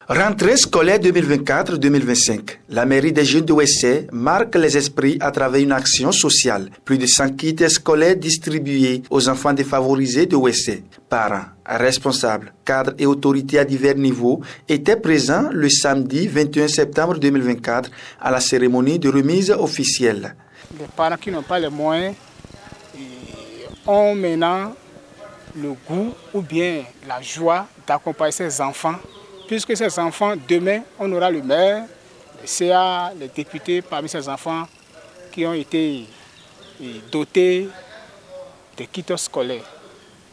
Rentrée scolaire 2024-2025. La mairie des jeunes de Ouessé marque les esprits à travers une action sociale. Plus de 100 kits scolaires distribués aux enfants défavorisés de Ouessé. Parents, responsables, cadres et autorités à divers niveaux étaient présents le samedi 21 septembre 2024 à la cérémonie de remise officielle. Les parents qui n'ont pas les moyens ont maintenant le goût ou bien la joie d'accompagner ces enfants. Puisque ces enfants, demain, on aura le maire, le CA, les députés parmi ces enfants qui ont été dotés de kits scolaires.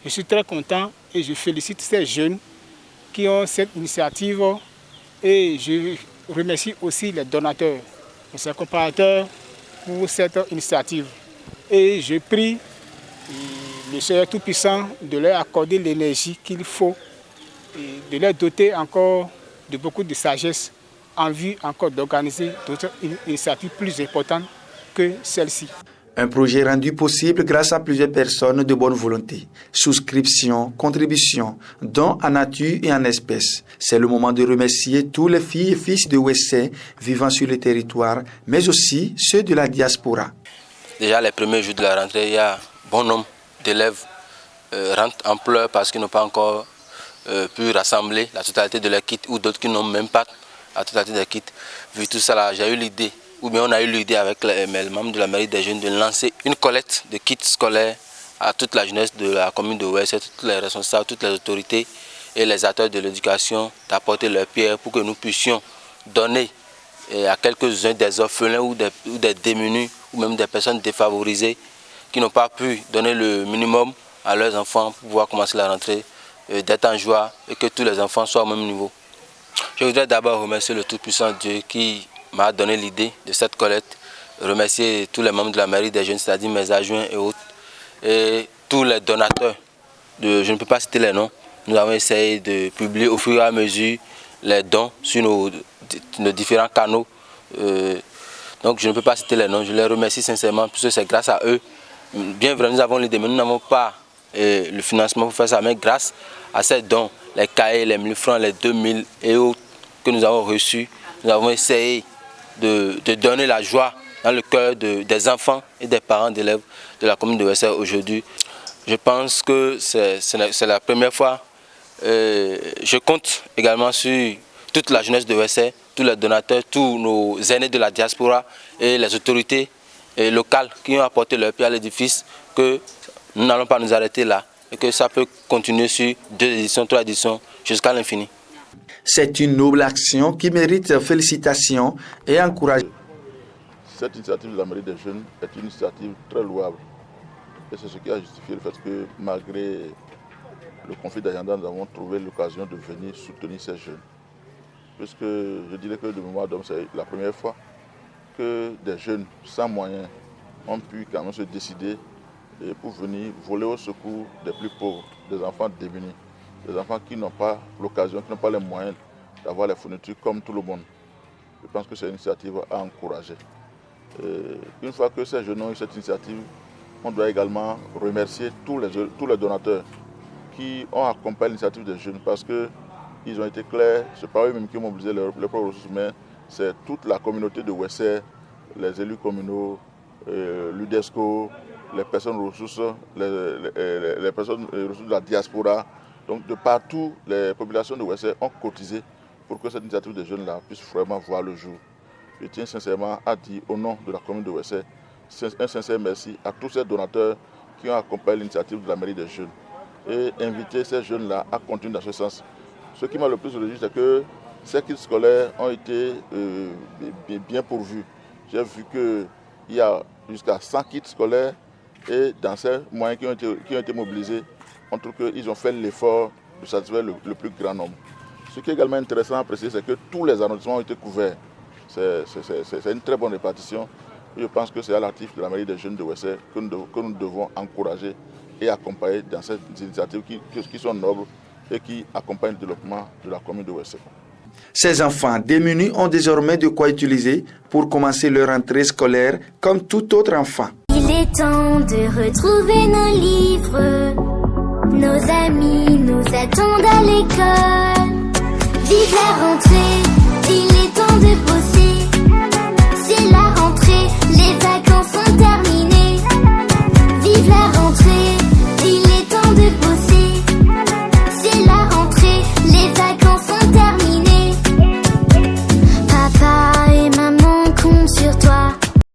Je suis très content et je félicite ces jeunes qui ont cette initiative et je remercie aussi les donateurs, les accompagnateurs pour cette initiative. Et je prie le Seigneur Tout-Puissant de leur accorder l'énergie qu'il faut et de les doter encore de beaucoup de sagesse en vue encore d'organiser d'autres initiatives plus importantes que celle-ci. Un projet rendu possible grâce à plusieurs personnes de bonne volonté. Souscription, contribution, dons en nature et en espèces. C'est le moment de remercier tous les filles et fils de Ouessé vivant sur le territoire, mais aussi ceux de la diaspora. Déjà les premiers jours de la rentrée, il y a bon nombre d'élèves rentrent en pleurs parce qu'ils n'ont pas encore pu rassembler la totalité de leurs kits ou d'autres qui n'ont même pas la totalité des kits. Vu tout ça, j'ai eu l'idée, ou bien on a eu l'idée avec les membres de la mairie des jeunes de lancer une collecte de kits scolaires à toute la jeunesse de la commune de Ouessé, toutes les responsables, toutes les autorités et les acteurs de l'éducation d'apporter leur pierre pour que nous puissions donner à quelques-uns des orphelins ou des démunis ou même des personnes défavorisées qui n'ont pas pu donner le minimum à leurs enfants pour pouvoir commencer la rentrée d'être en joie et que tous les enfants soient au même niveau. Je voudrais d'abord remercier le Tout-Puissant Dieu qui m'a donné l'idée de cette collecte, remercier tous les membres de la mairie des jeunes, c'est-à-dire mes adjoints et autres, et tous les donateurs, je ne peux pas citer les noms, nous avons essayé de publier au fur et à mesure les dons sur nos différents canaux, donc je ne peux pas citer les noms, je les remercie sincèrement puisque c'est grâce à eux, bien vrai nous avons l'idée mais nous n'avons pas le financement pour faire ça, mais grâce à ces dons, les cahiers, les 1000 francs, les 2000 et autres que nous avons reçus, nous avons essayé de donner la joie dans le cœur des enfants et des parents d'élèves de la commune de Ouessé aujourd'hui. Je pense que c'est la première fois. Je compte également sur toute la jeunesse de Ouessé, tous les donateurs, tous nos aînés de la diaspora et les autorités locales qui ont apporté leur pierre à l'édifice, que nous n'allons pas nous arrêter là et que ça peut continuer sur 2 éditions, 3 éditions jusqu'à l'infini. C'est une noble action qui mérite félicitations et encouragement. Cette initiative de la mairie des jeunes est une initiative très louable. Et c'est ce qui a justifié le fait que malgré le conflit d'agenda, nous avons trouvé l'occasion de venir soutenir ces jeunes. Puisque je dirais que de mémoire d'homme, c'est la première fois que des jeunes sans moyens ont pu quand même se décider pour venir voler au secours des plus pauvres, des enfants démunis, des enfants qui n'ont pas l'occasion, qui n'ont pas les moyens d'avoir les fournitures comme tout le monde. Je pense que c'est une initiative à encourager. Une fois que ces jeunes ont eu cette initiative, on doit également remercier tous les donateurs qui ont accompagné l'initiative des jeunes parce qu'ils ont été clairs, ce n'est pas eux-mêmes qui ont mobilisé leurs propres ressources, mais c'est toute la communauté de Ouessé, les élus communaux, l'UDESCO, les personnes ressources, les personnes ressources de la diaspora. Donc de partout, les populations de Ouessé ont cotisé pour que cette initiative des jeunes-là puisse vraiment voir le jour. Je tiens sincèrement à dire au nom de la commune de Ouessé un sincère merci à tous ces donateurs qui ont accompagné l'initiative de la mairie des jeunes et inviter ces jeunes-là à continuer dans ce sens. Ce qui m'a le plus réjoui, c'est que ces kits scolaires ont été bien pourvus. J'ai vu qu'il y a jusqu'à 100 kits scolaires et dans ces moyens qui ont été mobilisés, on trouve qu'ils ont fait l'effort de satisfaire le plus grand nombre. Ce qui est également intéressant à préciser, c'est que tous les arrondissements ont été couverts. C'est une très bonne répartition. Je pense que c'est à l'actif de la mairie des jeunes de Ouessé que nous devons encourager et accompagner dans ces initiatives qui sont nobles et qui accompagnent le développement de la commune de Ouessé. Ces enfants démunis ont désormais de quoi utiliser pour commencer leur rentrée scolaire comme tout autre enfant. Il est temps de retrouver nos livres, nos amis nous attendent à l'école. vive la rentrée.